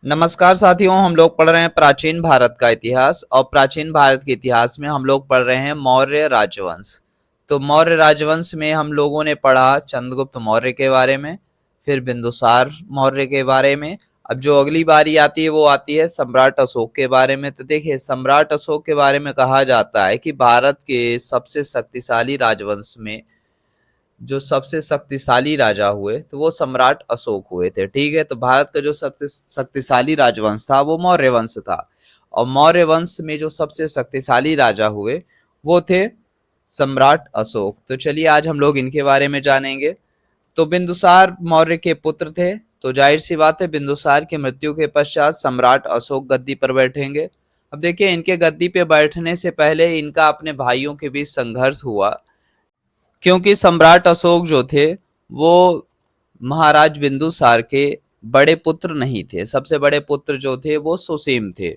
नमस्कार साथियों, हम लोग पढ़ रहे हैं प्राचीन भारत का इतिहास और प्राचीन भारत के इतिहास में हम लोग पढ़ रहे हैं मौर्य राजवंश। तो मौर्य राजवंश में हम लोगों ने पढ़ा चंद्रगुप्त मौर्य के बारे में, फिर बिंदुसार मौर्य के बारे में। अब जो अगली बारी आती है वो आती है सम्राट अशोक के बारे में। तो देखिए, सम्राट अशोक के बारे में कहा जाता है कि भारत के सबसे शक्तिशाली राजवंश में जो सबसे शक्तिशाली राजा हुए तो वो सम्राट अशोक हुए थे। ठीक है, तो भारत का जो सबसे शक्तिशाली राजवंश था वो मौर्य वंश था, और मौर्य वंश में जो सबसे शक्तिशाली राजा हुए वो थे सम्राट अशोक। तो चलिए आज हम लोग इनके बारे में जानेंगे। तो बिंदुसार मौर्य के पुत्र थे, तो जाहिर सी बात है बिंदुसार की मृत्यु के पश्चात सम्राट अशोक गद्दी पर बैठेंगे। अब देखिए, इनके गद्दी पे बैठने से पहले इनका अपने भाइयों के बीच संघर्ष हुआ, क्योंकि सम्राट अशोक जो थे वो महाराज बिंदुसार के बड़े पुत्र नहीं थे। सबसे बड़े पुत्र जो थे वो सुसीम थे।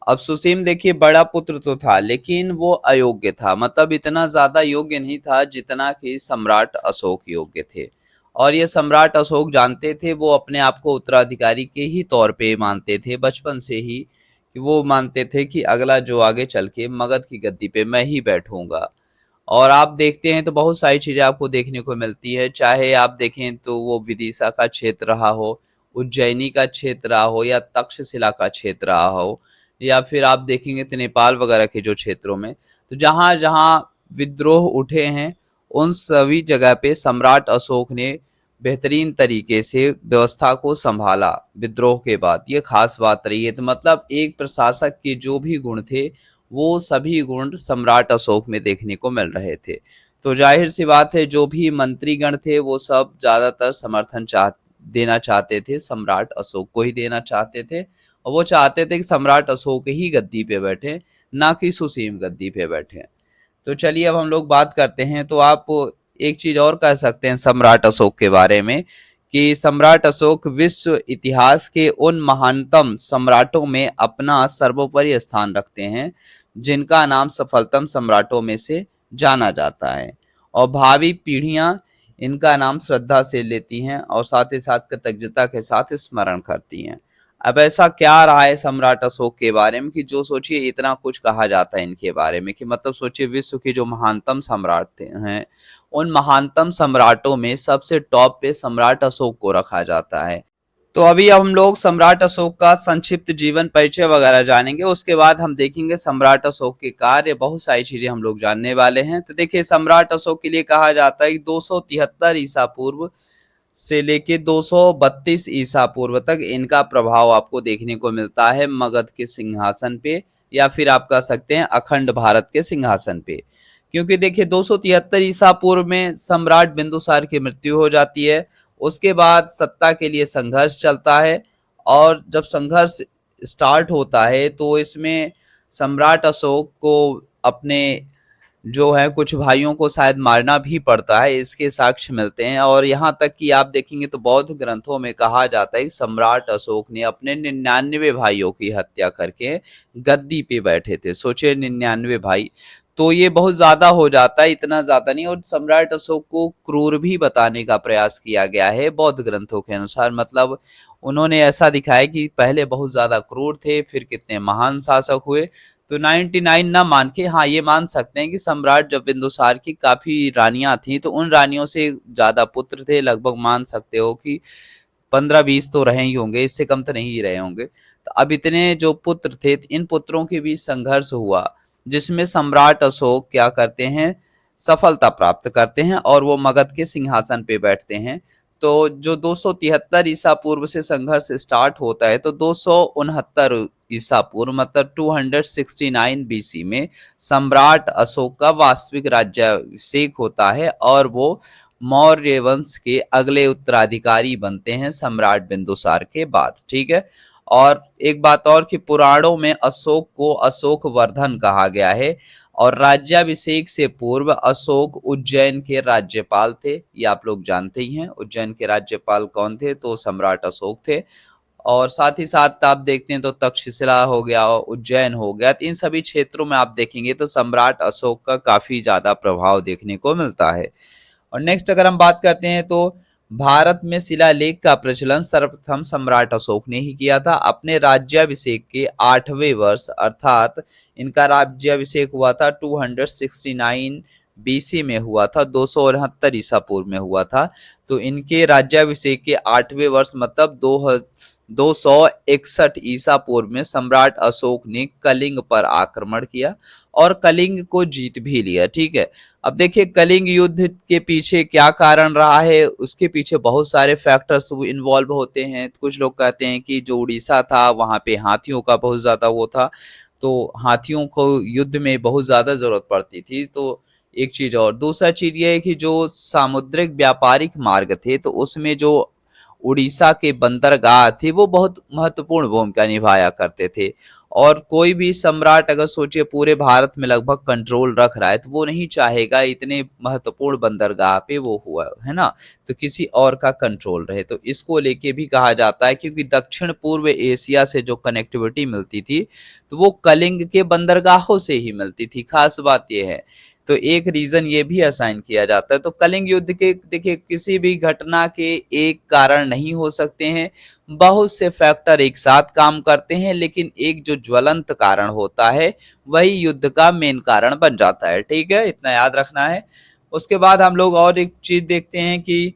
अब सुसीम देखिए, बड़ा पुत्र तो था लेकिन वो अयोग्य था, मतलब इतना ज्यादा योग्य नहीं था जितना कि सम्राट अशोक योग्य थे। और ये सम्राट अशोक जानते थे, वो अपने आप को उत्तराधिकारी के ही तौर पे मानते थे बचपन से ही, कि वो मानते थे कि अगला जो आगे चल के मगध की गद्दी पे मैं ही बैठूंगा। और आप देखते हैं तो बहुत सारी चीजें आपको देखने को मिलती है, चाहे आप देखें तो वो विदिशा का क्षेत्र रहा हो, उज्जैनी का क्षेत्र रहा हो, या तक्षशिला का क्षेत्र रहा हो, या फिर आप देखेंगे तो नेपाल वगैरह के जो क्षेत्रों में, तो जहां जहां विद्रोह उठे हैं उन सभी जगह पे सम्राट अशोक ने बेहतरीन तरीके से व्यवस्था को संभाला। विद्रोह के बाद ये खास बात रही है। तो मतलब एक प्रशासक के जो भी गुण थे वो सभी गुण सम्राट अशोक में देखने को मिल रहे थे। तो जाहिर सी बात है, जो भी मंत्रीगण थे वो सब ज्यादातर समर्थन देना चाहते थे, सम्राट अशोक को ही देना चाहते थे, और वो चाहते थे कि सम्राट अशोक ही गद्दी पे बैठे, ना कि सुसीम गद्दी पे बैठे। तो चलिए अब हम लोग बात करते हैं। तो आप एक चीज और कह सकते हैं सम्राट अशोक के बारे में, कि सम्राट अशोक विश्व इतिहास के उन महानतम सम्राटों में अपना सर्वोपरि स्थान रखते हैं जिनका नाम सफलतम सम्राटों में से जाना जाता है, और भावी पीढ़ियां इनका नाम श्रद्धा से लेती हैं और साथ ही साथ कृतज्ञता के साथ स्मरण करती हैं। अब ऐसा क्या रहा है सम्राट अशोक के बारे में कि जो सोचिए इतना कुछ कहा जाता है इनके बारे में, कि मतलब सोचिए विश्व के जो महानतम सम्राट थे हैं, उन महानतम सम्राटों में सबसे टॉप पे सम्राट अशोक को रखा जाता है। तो अभी अब हम लोग सम्राट अशोक का संक्षिप्त जीवन परिचय वगैरह जानेंगे, उसके बाद हम देखेंगे सम्राट अशोक के कार्य, बहुत सारी चीजें हम लोग जानने वाले हैं। तो देखिए, सम्राट अशोक के लिए कहा जाता है कि 273 ईसा पूर्व से लेके 232 ईसा पूर्व तक इनका प्रभाव आपको देखने को मिलता है मगध के सिंहासन पे, या फिर आप कह सकते हैं अखंड भारत के सिंहासन पे। क्योंकि देखिए, 273 ईसा पूर्व में सम्राट बिंदुसार की मृत्यु हो जाती है। उसके बाद सत्ता के लिए संघर्ष चलता है, और जब संघर्ष स्टार्ट होता है तो इसमें सम्राट अशोक को अपने जो है कुछ भाइयों को शायद मारना भी पड़ता है, इसके साक्ष्य मिलते हैं। और यहाँ तक कि आप देखेंगे तो बौद्ध ग्रंथों में कहा जाता है कि सम्राट अशोक ने अपने 99 भाइयों की हत्या करके गद्दी पे बैठे थे। सोचिए 99 भाई, तो ये बहुत ज्यादा हो जाता है, इतना ज्यादा नहीं। और सम्राट अशोक को क्रूर भी बताने का प्रयास किया गया है बौद्ध ग्रंथों के अनुसार, मतलब उन्होंने ऐसा दिखाया कि पहले बहुत ज्यादा क्रूर थे, फिर कितने महान शासक हुए। तो 99 ना मान के हाँ ये मान सकते हैं कि सम्राट जब बिंदुसार की काफी रानियां थी तो उन रानियों से ज्यादा पुत्र थे, लगभग मान सकते हो कि 15-20 तो रहे ही होंगे, इससे कम तो नहीं ही रहे होंगे। तो अब इतने जो पुत्र थे, इन पुत्रों के बीच संघर्ष हुआ, जिसमें सम्राट अशोक क्या करते हैं, सफलता प्राप्त करते हैं और वो मगध के सिंहासन पे बैठते हैं। तो जो 273 ईसा पूर्व से संघर्ष स्टार्ट होता है, तो 269 ईसा पूर्व मतलब 269 बीसी में सम्राट अशोक का वास्तविक राज्याभिषेक होता है, और वो मौर्य वंश के अगले उत्तराधिकारी बनते हैं सम्राट बिंदुसार के बाद। ठीक है, और एक बात और कि पुराणों में अशोक को अशोक वर्धन कहा गया है, और राज्याभिषेक से पूर्व अशोक उज्जैन के राज्यपाल थे। ये आप लोग जानते ही हैं, उज्जैन के राज्यपाल कौन थे, तो सम्राट अशोक थे। और साथ ही साथ आप देखते हैं तो तक्षशिला हो गया, उज्जैन हो गया, तो इन सभी क्षेत्रों में आप देखेंगे तो सम्राट अशोक का काफी ज्यादा प्रभाव देखने को मिलता है। और नेक्स्ट अगर हम बात करते हैं तो भारत में शिलालेख का प्रचलन सर्वप्रथम सम्राट अशोक ने ही किया था। अपने राज्याभिषेक के 8वें वर्ष अर्थात इनका राज्याभिषेक हुआ था 269 बीसी में हुआ था, 269 ईसा पूर्व में हुआ था। तो इनके राज्याभिषेक के 8वें वर्ष मतलब 261 ईसा पूर्व में सम्राट अशोक ने कलिंग पर आक्रमण किया और कलिंग को जीत भी लिया। ठीक है, अब देखिए कलिंग युद्ध के पीछे क्या कारण रहा है, उसके पीछे बहुत सारे फैक्टर्स इन्वॉल्व होते हैं। कुछ लोग कहते हैं कि जो उड़ीसा था वहां पे हाथियों का बहुत ज्यादा वो था, तो हाथियों को युद्ध में बहुत ज्यादा जरूरत पड़ती थी। तो एक चीज, और दूसरा चीज ये है कि जो सामुद्रिक व्यापारिक मार्ग थे तो उसमें जो उड़ीसा के बंदरगाह थे वो बहुत महत्वपूर्ण भूमिका निभाया करते थे। और कोई भी सम्राट अगर सोचिए पूरे भारत में लगभग कंट्रोल रख रहा है तो वो नहीं चाहेगा इतने महत्वपूर्ण बंदरगाह पे वो हुआ है ना, तो किसी और का कंट्रोल रहे। तो इसको लेके भी कहा जाता है, क्योंकि दक्षिण पूर्व एशिया से जो कनेक्टिविटी मिलती थी तो वो कलिंग के बंदरगाहों से ही मिलती थी। खास बात यह है, तो एक रीजन ये भी असाइन किया जाता है। तो कलिंग युद्ध के देखिए किसी भी घटना के एक कारण नहीं हो सकते हैं, बहुत से फैक्टर एक साथ काम करते हैं, लेकिन एक जो ज्वलंत कारण होता है वही युद्ध का मेन कारण बन जाता है। ठीक है, इतना याद रखना है। उसके बाद हम लोग और एक चीज देखते हैं कि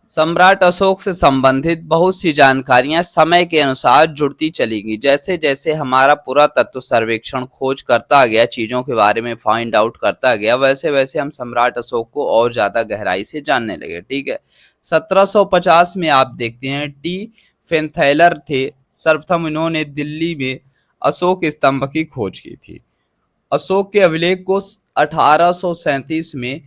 सम्राट अशोक से संबंधित बहुत सी जानकारियां समय के अनुसार जुड़ती चलेंगी। जैसे जैसे हमारा पुरातत्व सर्वेक्षण खोज करता गया, चीजों के बारे में फाइंड आउट करता गया, वैसे वैसे हम सम्राट अशोक को और ज्यादा गहराई से जानने लगे। ठीक है, 1750 में आप देखते हैं टी फेंथैलर थे, सर्वप्रथम इन्होंने दिल्ली में अशोक स्तंभ की खोज की थी। अशोक के अभिलेख को 1837 में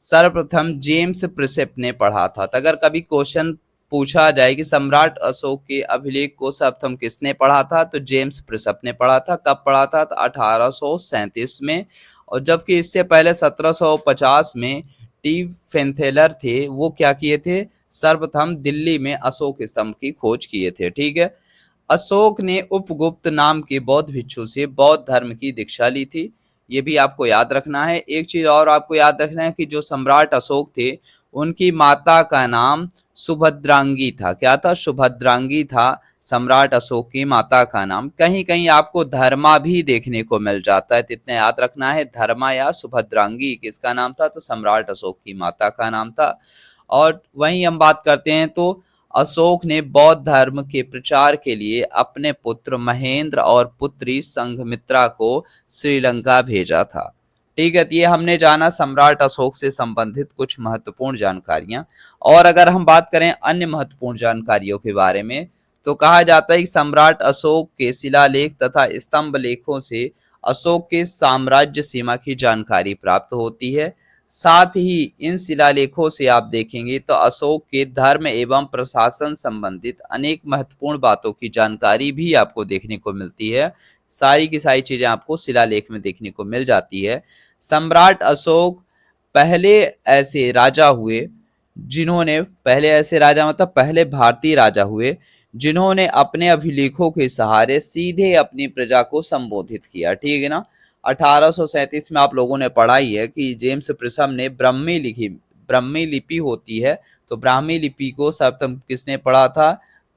सर्वप्रथम जेम्स प्रिसेप ने पढ़ा था। तो अगर कभी क्वेश्चन पूछा जाए कि सम्राट अशोक के अभिलेख को सर्वप्रथम किसने पढ़ा था, तो जेम्स प्रिसेप ने पढ़ा था। कब पढ़ा था? तो 1837 में। और जबकि इससे पहले 1750 में टी फेंथेलर थे, वो क्या किए थे, सर्वप्रथम दिल्ली में अशोक स्तंभ की खोज किए थे। ठीक है, अशोक ने उपगुप्त नाम के बौद्ध भिक्षु से बौद्ध धर्म की दीक्षा ली थी, ये भी आपको याद रखना है। एक चीज और आपको याद रखना है कि जो सम्राट अशोक थे उनकी माता का नाम सुभद्रांगी था। क्या था? सुभद्रांगी था सम्राट अशोक की माता का नाम। कहीं कहीं आपको धर्मा भी देखने को मिल जाता है, तो इतना याद रखना है, धर्मा या सुभद्रांगी किसका नाम था, तो सम्राट अशोक की माता का नाम था। और वहीं हम बात करते हैं तो अशोक ने बौद्ध धर्म के प्रचार के लिए अपने पुत्र महेंद्र और पुत्री संघमित्रा को श्रीलंका भेजा था। ठीक है, तो ये हमने जाना सम्राट अशोक से संबंधित कुछ महत्वपूर्ण जानकारियां। और अगर हम बात करें अन्य महत्वपूर्ण जानकारियों के बारे में, तो कहा जाता है कि सम्राट अशोक के शिलालेख तथा स्तंभ लेखों से अशोक के साम्राज्य सीमा की जानकारी प्राप्त होती है। साथ ही इन शिलालेखों से आप देखेंगे तो अशोक के धर्म एवं प्रशासन संबंधित अनेक महत्वपूर्ण बातों की जानकारी भी आपको देखने को मिलती है। सारी की सारी चीजें आपको शिलालेख में देखने को मिल जाती है। सम्राट अशोक पहले ऐसे राजा हुए जिन्होंने, पहले ऐसे राजा मतलब पहले भारतीय राजा हुए जिन्होंने अपने अभिलेखों के सहारे सीधे अपनी प्रजा को संबोधित किया। ठीक है ना, 1837 में आप लोगों ने पढ़ा ही है कि जेम्स प्रिसम ने ब्राह्मी लिखी, ब्राह्मी लिपि होती है, तो ब्राह्मी लिपि को सर्वप्रथम किसने पढ़ा था,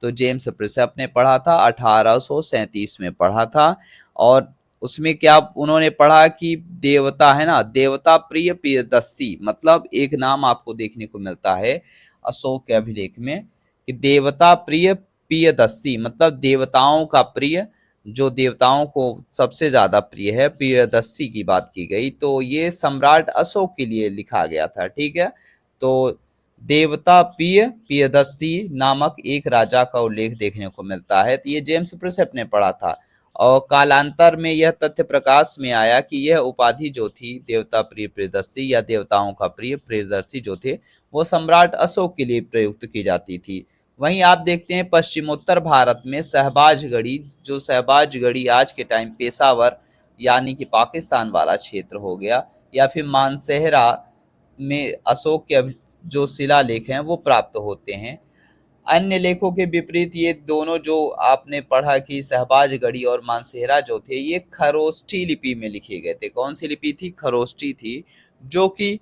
तो जेम्स प्रिसप ने पढ़ा था, 1837 में पढ़ा था। और उसमें क्या उन्होंने पढ़ा कि देवता है ना, देवता प्रिय प्रियदर्शी, मतलब एक नाम आपको देखने को मिलता है अशोक के अभिलेख में कि देवता प्रिय प्रियदर्शी, मतलब देवताओं का प्रिय, जो देवताओं को सबसे ज्यादा प्रिय है, प्रियदर्शी की बात की गई। तो ये सम्राट अशोक के लिए लिखा गया था। ठीक है, तो देवता प्रिय प्रियदर्शी नामक एक राजा का उल्लेख देखने को मिलता है, तो ये जेम्स प्रिसेप ने पढ़ा था। और कालांतर में यह तथ्य प्रकाश में आया कि यह उपाधि जो थी देवता प्रिय प्रियदर्शी या देवताओं का प्रिय प्रियदर्शी जो थे वो सम्राट अशोक के लिए प्रयुक्त की जाती थी। वहीं आप देखते हैं पश्चिमोत्तर भारत में शहबाजगढ़ी, जो शहबाजगढ़ी आज के टाइम पेशावर यानी कि पाकिस्तान वाला क्षेत्र हो गया, या फिर मानसेहरा में अशोक के जो शिलालेख हैं वो प्राप्त होते हैं। अन्य लेखों के विपरीत ये दोनों जो आपने पढ़ा कि शहबाजगढ़ी और मानसेहरा जो थे ये खरोष्ठी लिपि में लिखे गए थे। कौन सी लिपि थी? खरोष्ठी थी, जो कि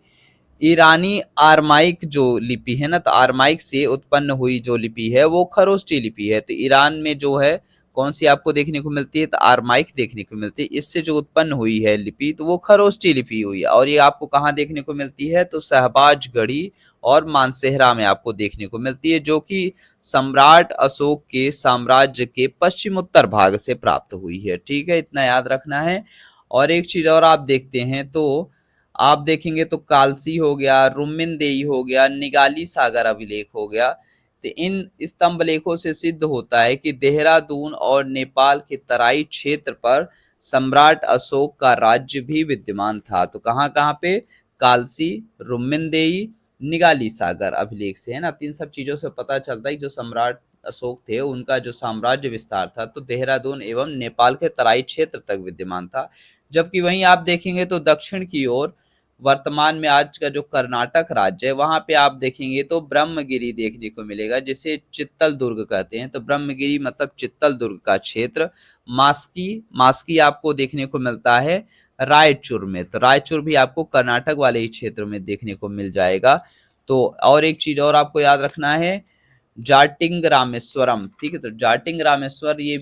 ईरानी आरमाइक जो लिपि है ना, तो आरमाइक से उत्पन्न हुई जो लिपि है वो खरोष्टी लिपि है। तो ईरान में जो है कौन सी आपको देखने को मिलती है, तो आरमाइक देखने को मिलती है। इससे जो उत्पन्न हुई है लिपि तो वो खरोष्टी लिपि हुई है। और ये आपको कहाँ देखने को मिलती है, तो शहबाजगढ़ी और मानसेहरा में आपको देखने को मिलती है, जो कि सम्राट अशोक के साम्राज्य के पश्चिम उत्तर भाग से प्राप्त हुई है। ठीक है, इतना याद रखना है। और एक चीज और आप देखते हैं तो आप देखेंगे तो कालसी हो गया, रुमिनदेई हो गया, निगाली सागर अभिलेख हो गया। तो इन स्तंभ लेखों से सिद्ध होता है कि देहरादून और नेपाल के तराई क्षेत्र पर सम्राट अशोक का राज्य भी विद्यमान था। तो कहाँ कहाँ पे, कालसी, रुमिनदेई, निगाली सागर अभिलेख से, है ना। तीन सब चीजों से पता चलता है कि जो सम्राट अशोक थे उनका जो साम्राज्य विस्तार था तो देहरादून एवं नेपाल के तराई क्षेत्र तक विद्यमान था। जबकि वहीं आप देखेंगे तो दक्षिण की ओर वर्तमान में आज का जो कर्नाटक राज्य है वहां पे आप देखेंगे तो ब्रह्मगिरी देखने को मिलेगा, जिसे चित्तल दुर्ग कहते हैं। तो ब्रह्मगिरी मतलब चित्तल दुर्ग का क्षेत्र। मास्की, मास्की आपको देखने को मिलता है रायचूर में। तो रायचूर भी आपको कर्नाटक वाले ही क्षेत्र में देखने को मिल जाएगा। तो और एक चीज और आपको याद रखना है, जाटिंग रामेश्वरम। ठीक है, तो जाटिंग रामेश्वर ये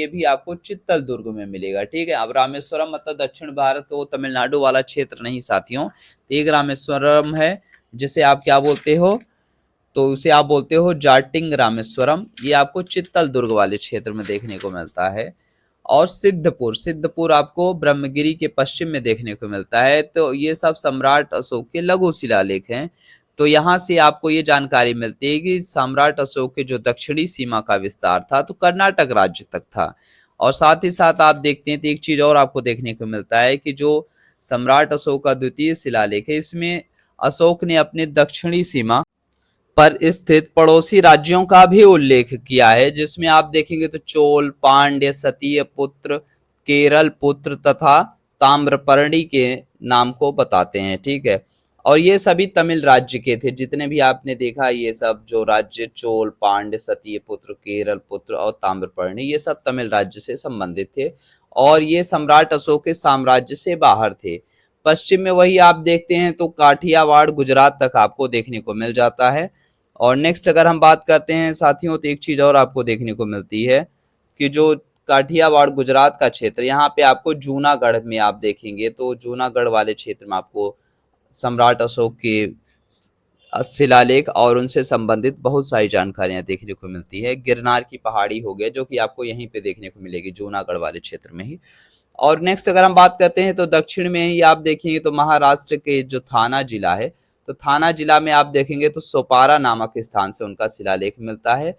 भी आपको चित्तल दुर्ग में मिलेगा। ठीक है, अब रामेश्वरम मतलब दक्षिण भारत तो तमिलनाडु वाला क्षेत्र नहीं साथियों। एक रामेश्वरम है जिसे आप क्या बोलते हो, तो उसे आप बोलते हो जाटिंग रामेश्वरम। ये आपको चित्तल दुर्ग वाले क्षेत्र में देखने को मिलता है। और सिद्धपुर, सिद्धपुर आपको ब्रह्मगिरी के पश्चिम में देखने को मिलता है। तो ये सब सम्राट अशोक के लघु शिलालेख हैं। तो यहाँ से आपको ये जानकारी मिलती है कि सम्राट अशोक के जो दक्षिणी सीमा का विस्तार था तो कर्नाटक राज्य तक था। और साथ ही साथ आप देखते हैं तो एक चीज और आपको देखने को मिलता है कि जो सम्राट अशोक का द्वितीय शिलालेख है इसमें अशोक ने अपने दक्षिणी सीमा पर स्थित पड़ोसी राज्यों का भी उल्लेख किया है, जिसमें आप देखेंगे तो चोल, पांड्य, सतीय पुत्र, केरल पुत्र तथा ताम्रपर्णी के नाम को बताते हैं। ठीक है, और ये सभी तमिल राज्य के थे। जितने भी आपने देखा ये सब जो राज्य, चोल, पांड्य, सतीय पुत्र, केरल पुत्र और ताम्रपर्णी, ये सब तमिल राज्य से संबंधित थे और ये सम्राट अशोक के साम्राज्य से बाहर थे। पश्चिम में वही आप देखते हैं तो काठियावाड़, गुजरात तक आपको देखने को मिल जाता है। और नेक्स्ट अगर हम बात करते हैं साथियों तो एक चीज और आपको देखने को मिलती है कि जो काठियावाड़ गुजरात का क्षेत्र, यहाँ पे आपको जूनागढ़ में आप देखेंगे तो जूनागढ़ वाले क्षेत्र में आपको सम्राट अशोक के शिलालेख और उनसे संबंधित बहुत सारी जानकारियां देखने को मिलती है। गिरनार की पहाड़ी हो गया जो कि आपको यहीं पे देखने को मिलेगी जूनागढ़ वाले क्षेत्र में ही। और नेक्स्ट अगर हम बात करते हैं तो दक्षिण में ही आप देखेंगे तो महाराष्ट्र के जो थाना जिला है, तो थाना जिला में आप देखेंगे तो सोपारा नामक स्थान से उनका शिलालेख मिलता है।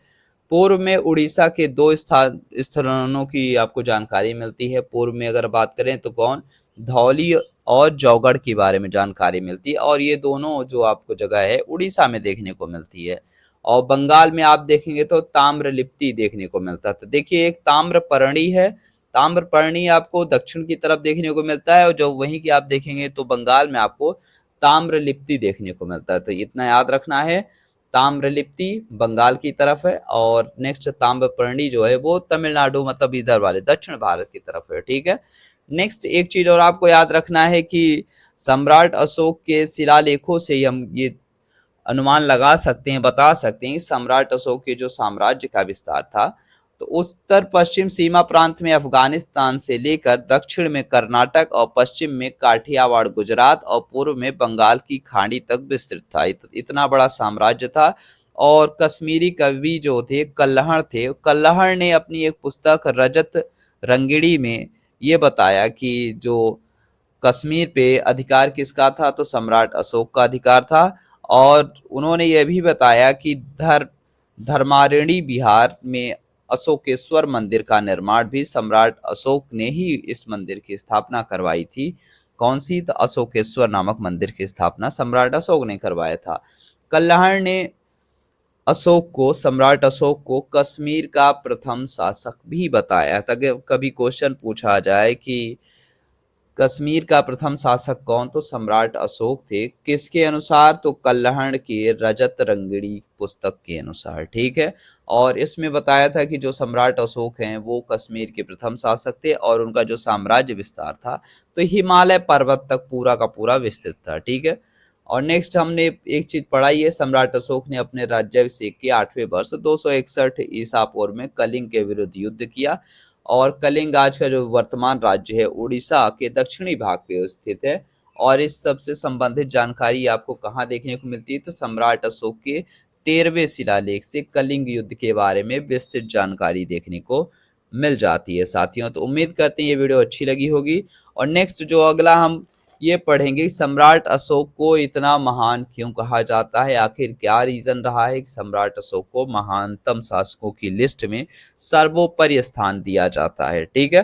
पूर्व में उड़ीसा के दो स्थानों की आपको जानकारी मिलती है। पूर्व में अगर बात करें तो कौन, धौली और जौगढ़ के बारे में जानकारी मिलती है और ये दोनों जो आपको जगह है उड़ीसा में देखने को मिलती है। और बंगाल में आप देखेंगे तो ताम्रलिप्ति देखने को मिलता है। तो देखिए एक ताम्रपर्णी है, ताम्रपर्णी आपको दक्षिण की तरफ देखने को मिलता है और जो वहीं की आप देखेंगे तो बंगाल में आपको ताम्रलिप्ति देखने को मिलता है। तो इतना याद रखना है, ताम्रलिप्ति बंगाल की तरफ है और नेक्स्ट ताम्रपर्णी जो है वो तमिलनाडु मतलब इधर वाले दक्षिण भारत की तरफ है। ठीक है, नेक्स्ट एक चीज और आपको याद रखना है कि सम्राट अशोक के शिलालेखों से हम ये अनुमान लगा सकते हैं, बता सकते हैं सम्राट अशोक के जो साम्राज्य का विस्तार था तो उत्तर पश्चिम सीमा प्रांत में अफगानिस्तान से लेकर दक्षिण में कर्नाटक और पश्चिम में काठियावाड़ गुजरात और पूर्व में बंगाल की खाड़ी तक विस्तृत था। इतना बड़ा साम्राज्य था। और कश्मीरी कवि जो थे कल्हड़ थे, कल्हड़ ने अपनी एक पुस्तक रजत रंगिणी में ये बताया कि जो कश्मीर पे अधिकार किसका था, तो सम्राट अशोक का अधिकार था। और उन्होंने यह भी बताया कि धर्मारिणी बिहार में अशोकेश्वर मंदिर का निर्माण भी सम्राट अशोक ने ही इस मंदिर की स्थापना करवाई थी। कौन सी, तो अशोकेश्वर नामक मंदिर की स्थापना सम्राट अशोक ने करवाया था। कल्हड़ ने सम्राट अशोक को कश्मीर का प्रथम शासक भी बताया था। कभी क्वेश्चन पूछा जाए कि कश्मीर का प्रथम शासक कौन, तो सम्राट अशोक थे। किसके अनुसार, तो कल्हड़ के रजत रंगिणी पुस्तक के अनुसार। ठीक है, और इसमें बताया था कि जो सम्राट अशोक हैं वो कश्मीर के प्रथम शासक थे और उनका जो साम्राज्य विस्तार था तो हिमालय पर्वत तक पूरा का पूरा विस्तृत था। ठीक है, और नेक्स्ट हमने एक चीज पढ़ाई है, सम्राट अशोक ने अपने राज्याभिषेक के 8वें वर्ष 261 ईसा पूर्व में कलिंग के विरुद्ध युद्ध किया। और कलिंग आज का जो वर्तमान राज्य है उड़ीसा के दक्षिणी भाग पे स्थित है। और इस सब से संबंधित जानकारी आपको कहाँ देखने को मिलती है, तो सम्राट अशोक के 13वें शिलालेख से कलिंग युद्ध के बारे में विस्तृत जानकारी देखने को मिल जाती है साथियों। तो उम्मीद करते हैं ये वीडियो अच्छी लगी होगी। और नेक्स्ट जो अगला हम ये पढ़ेंगे, सम्राट अशोक को इतना महान क्यों कहा जाता है, आखिर क्या रीजन रहा है कि सम्राट अशोक को महानतम शासकों की लिस्ट में सर्वोपरि स्थान दिया जाता है। ठीक है,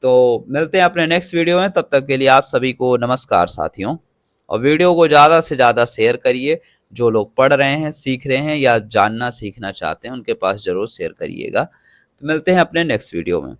तो मिलते हैं अपने नेक्स्ट वीडियो में, तब तक के लिए आप सभी को नमस्कार साथियों। और वीडियो को ज़्यादा से ज़्यादा शेयर करिए, जो लोग पढ़ रहे हैं, सीख रहे हैं या जानना सीखना चाहते हैं उनके पास जरूर शेयर करिएगा। तो मिलते हैं अपने नेक्स्ट वीडियो में।